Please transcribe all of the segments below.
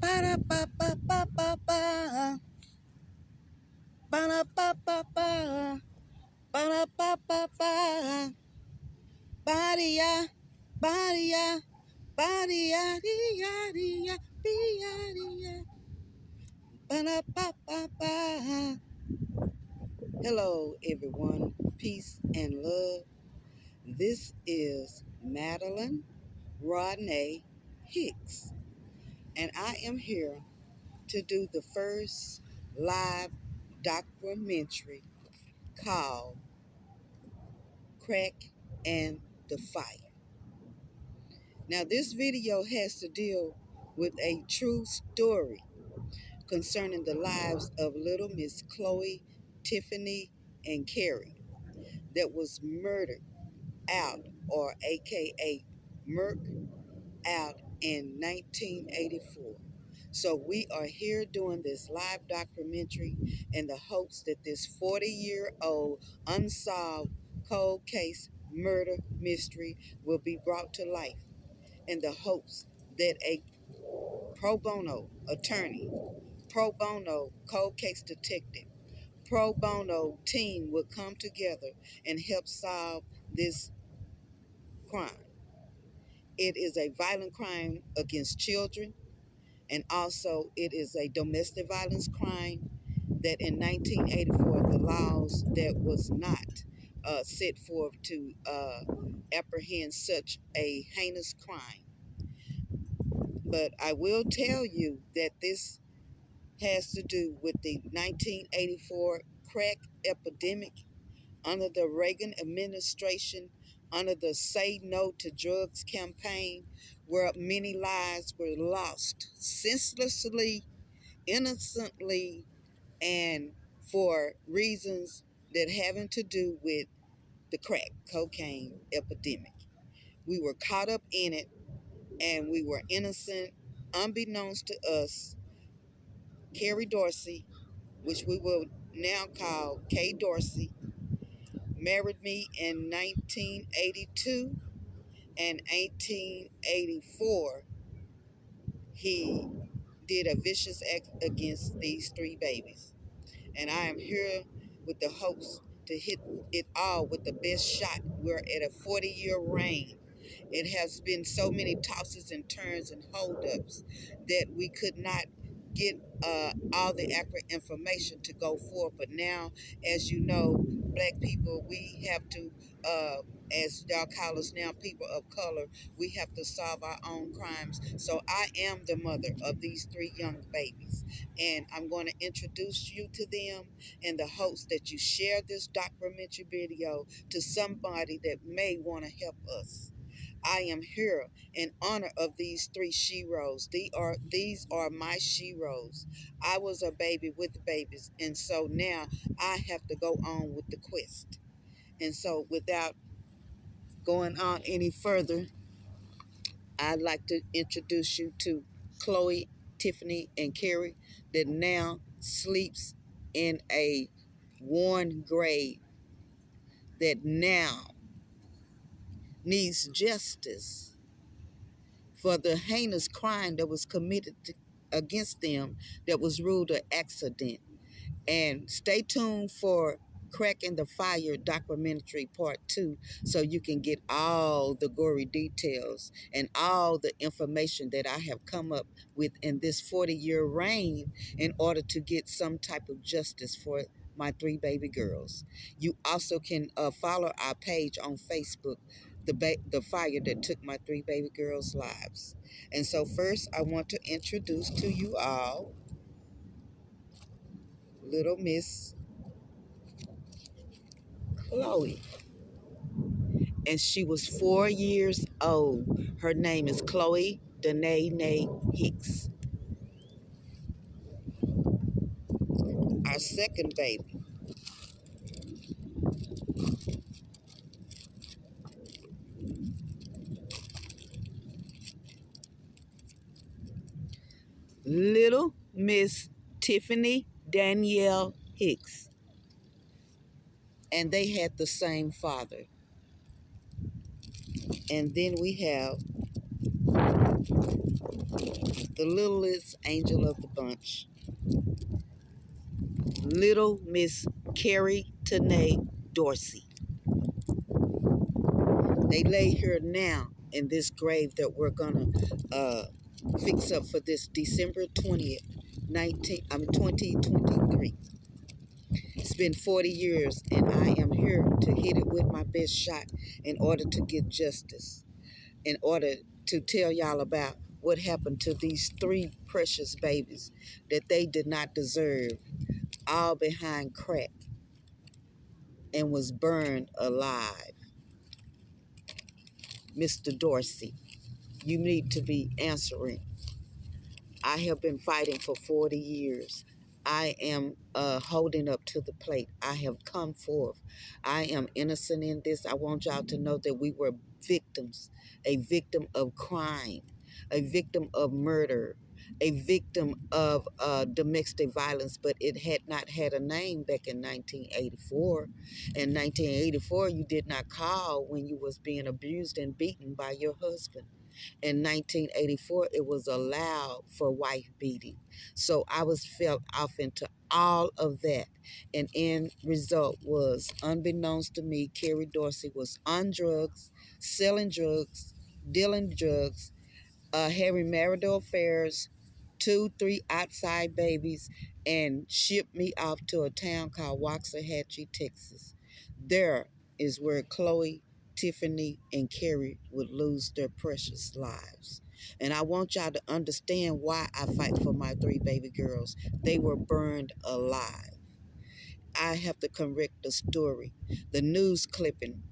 Ba-da-ba-ba-ba-ba-ba. Ba-da-ba-ba-ba. Ba-da-ba-ba-ba. Ba-dia, ba-dia, ba-dia, dia, dia, dia, dia. Ba-da-ba-ba-ba. Hello, everyone. Peace and love. This is Madeline Rodney Hicks, and I am here to do the first live documentary called Crack and the Fire. Now, this video has to deal with a true story concerning the lives of little Miss Chloe, Tiffany, and Kerrie that was murdered out, or AKA murked out, in 1984. So we are here doing this live documentary in the hopes that this 40-year-old unsolved cold case murder mystery will be brought to life, in the hopes that a pro bono attorney, pro bono cold case detective, pro bono team will come together and help solve this crime. It is a violent crime against children, and also it is a domestic violence crime that in 1984 the laws that was not set forth to apprehend such a heinous crime. But I will tell you that this has to do with the 1984 crack epidemic under the Reagan administration, under the Say No to Drugs campaign, where many lives were lost senselessly, innocently, and for reasons that having to do with the crack cocaine epidemic. We were caught up in it, and we were innocent, unbeknownst to us. Kerrie Dorsey, which we will now call Kay Dorsey, married me in 1982, and 1884 he did a vicious act against these three babies. And I am here with the hopes to hit it all with the best shot. We're at a 40-year reign. It has been so many tosses and turns and holdups that we could not get all the accurate information to go forth. But now, as you know, black people, we have to, as y'all call us now, people of color, we have to solve our own crimes. So I am the mother of these three young babies, and I'm going to introduce you to them in the hopes that you share this documentary video to somebody that may want to help us. I am here in honor of these three sheroes. These are my sheroes. I was a baby with the babies, and so now I have to go on with the quest. And so, without going on any further, I'd like to introduce you to Chloe, Tiffany, and Kerrie, that now sleeps in a worn grave, that now needs justice for the heinous crime that was committed against them, that was ruled an accident. And stay tuned for Crack and the Fire documentary part 2, so you can get all the gory details and all the information that I have come up with in this 40-year reign in order to get some type of justice for my three baby girls. You also can follow our page on Facebook, the fire that took my three baby girls' lives. And so first, I want to introduce to you all little Miss Chloe. And she was 4 years old. Her name is Chloe Danae Hicks. Our second baby, little Miss Tiffany Danielle Hicks. And they had the same father. And then we have the littlest angel of the bunch, little Miss Kerrie Dorsey. They lay here now in this grave that we're gonna fix up for this December 20th, 2023. It's been 40 years, and I am here to hit it with my best shot in order to get justice, in order to tell y'all about what happened to these three precious babies that they did not deserve, all behind crack and was burned alive. Mr. Dorsey, you need to be answering. I have been fighting for 40 years. I am holding up to the plate. I have come forth. I am innocent in this. I want y'all to know that we were victims, a victim of crime, a victim of murder, a victim of domestic violence, but it had not had a name back in 1984. In 1984, you did not call when you was being abused and beaten by your husband. In 1984, it was allowed for wife beating. So I was felt off into all of that. And end result was, unbeknownst to me, Kerrie Dorsey was on drugs, selling drugs, dealing drugs, having marital affairs, 2, 3 outside babies, and shipped me off to a town called Waxahachie, Texas. There is where Chloe, Tiffany, and Kerrie would lose their precious lives. And I want y'all to understand why I fight for my 3 baby girls. They were burned alive. I have to correct the story. The news clipping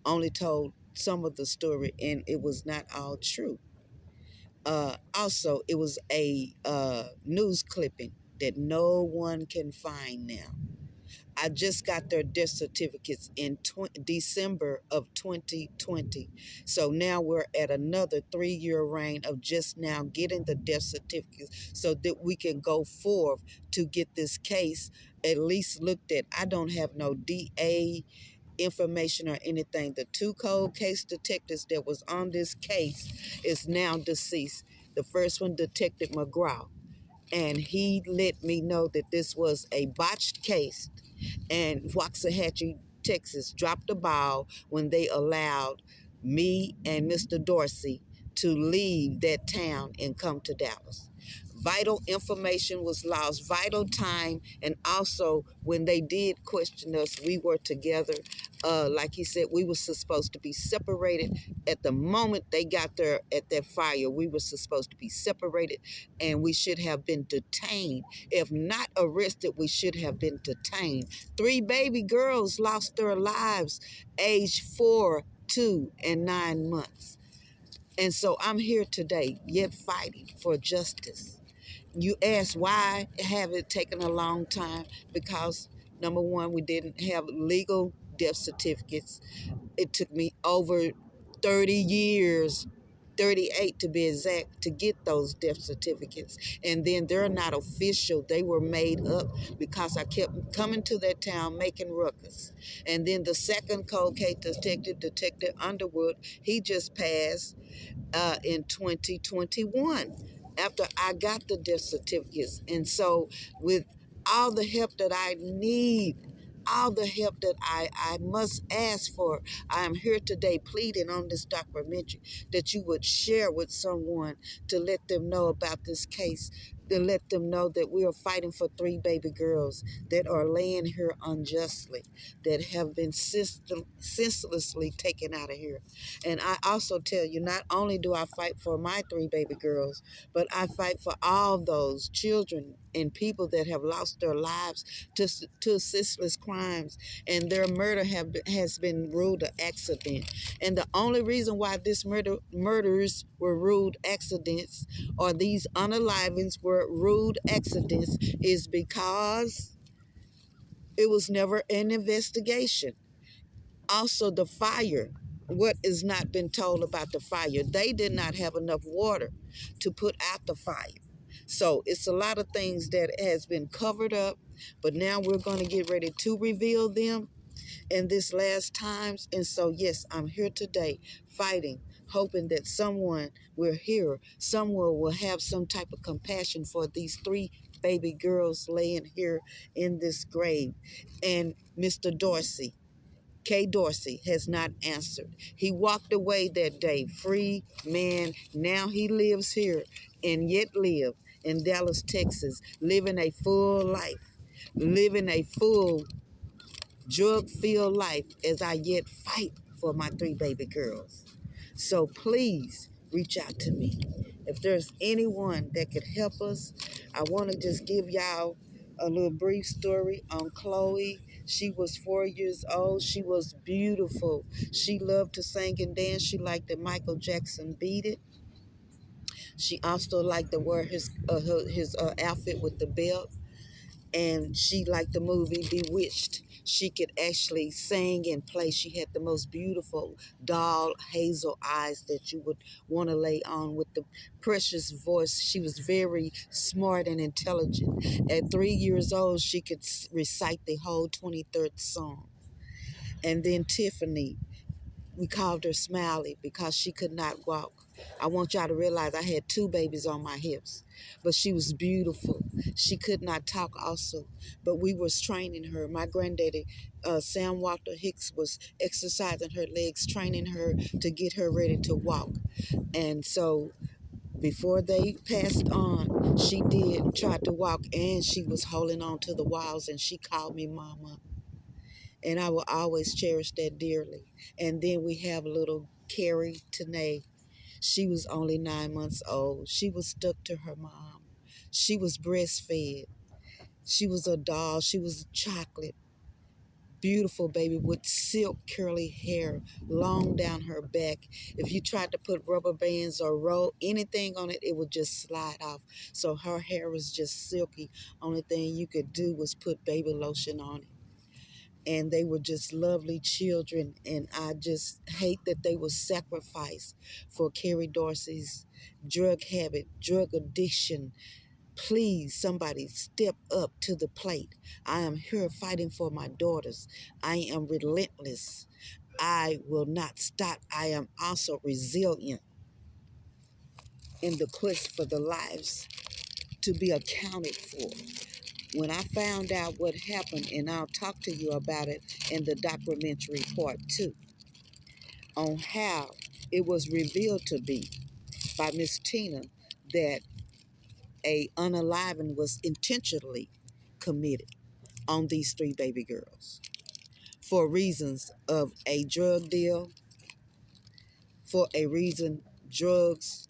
only told some of the story, and it was not all true. Also, it was a news clipping that no one can find now. I just got their death certificates in December of 2020. So now we're at another 3-year reign of just now getting the death certificates so that we can go forth to get this case at least looked at. I don't have no DA information or anything. The 2 cold case detectives that was on this case is now deceased. The first one, Detective McGraw, and he let me know that this was a botched case, and Waxahachie, Texas dropped the ball when they allowed me and Mr. Dorsey to leave that town and come to Dallas. Vital information was lost, vital time, and also when they did question us, we were together. Like he said, we were supposed to be separated. At the moment they got there at that fire, we were supposed to be separated, and we should have been detained. If not arrested, we should have been detained. 3 baby girls lost their lives, age 4, 2, and 9 months. And so I'm here today, yet fighting for justice. You ask why have it taken a long time? Because number one, we didn't have legal death certificates. It took me over 30 years, 38 to be exact, to get those death certificates. And then they're not official. They were made up because I kept coming to that town making ruckus. And then the second cold case detective, Detective Underwood, he just passed in 2021 after I got the death certificates. And so with all the help that I need, all the help that I must ask for, I am here today pleading on this documentary that you would share with someone to let them know about this case, to let them know that we are fighting for 3 baby girls that are laying here unjustly, that have been senselessly taken out of here. And I also tell you, not only do I fight for my 3 baby girls, but I fight for all those children and people that have lost their lives to senseless crimes, and their murder has been ruled an accident. And the only reason why this murders were ruled accidents, or these unalivings were ruled accidents, is because it was never an investigation. Also, the fire. What is not been told about the fire? They did not have enough water to put out the fire. So it's a lot of things that has been covered up, but now we're going to get ready to reveal them. in this last times. And so, yes, I'm here today fighting, hoping that someone will hear, someone will have some type of compassion for these three baby girls laying here in this grave. And Mr. Dorsey, K. Dorsey, has not answered. He walked away that day, free man. Now he lives here and yet live in Dallas, Texas, living a full life, living a full drug-filled life as I yet fight for my three baby girls. So please reach out to me. If there's anyone that could help us, I want to just give y'all a little brief story on Chloe. She was 4 years old. She was beautiful. She loved to sing and dance. She liked the Michael Jackson Beat It. She also liked to wear his outfit with the belt, and she liked the movie Bewitched. She could actually sing and play. She had the most beautiful doll hazel eyes that you would want to lay on, with the precious voice. She was very smart and intelligent. At 3 years old, she could recite the whole 23rd song. And then Tiffany, we called her Smiley because she could not walk. I want y'all to realize I had two babies on my hips, but she was beautiful. She could not talk also, but we was training her. My granddaddy, Sam Walter Hicks, was exercising her legs, training her to get her ready to walk. And so before they passed on, she did try to walk, and she was holding on to the walls, and she called me mama. And I will always cherish that dearly. And then we have little Kerrie Tanae. She was only 9 months old. She was stuck to her mom. She was breastfed. She was a doll. She was chocolate. Beautiful baby with silk curly hair long down her back. If you tried to put rubber bands or roll anything on it, it would just slide off. So her hair was just silky. Only thing you could do was put baby lotion on it. And they were just lovely children, and I just hate that they were sacrificed for Kerrie Dorsey's drug habit, drug addiction. Please, somebody step up to the plate. I am here fighting for my daughters. I am relentless. I will not stop. I am also resilient in the quest for the lives to be accounted for. When I found out what happened, and I'll talk to you about it in the documentary part 2, on how it was revealed to be by Miss Tina that a unaliving was intentionally committed on these three baby girls for reasons of a drug deal, for a reason drugs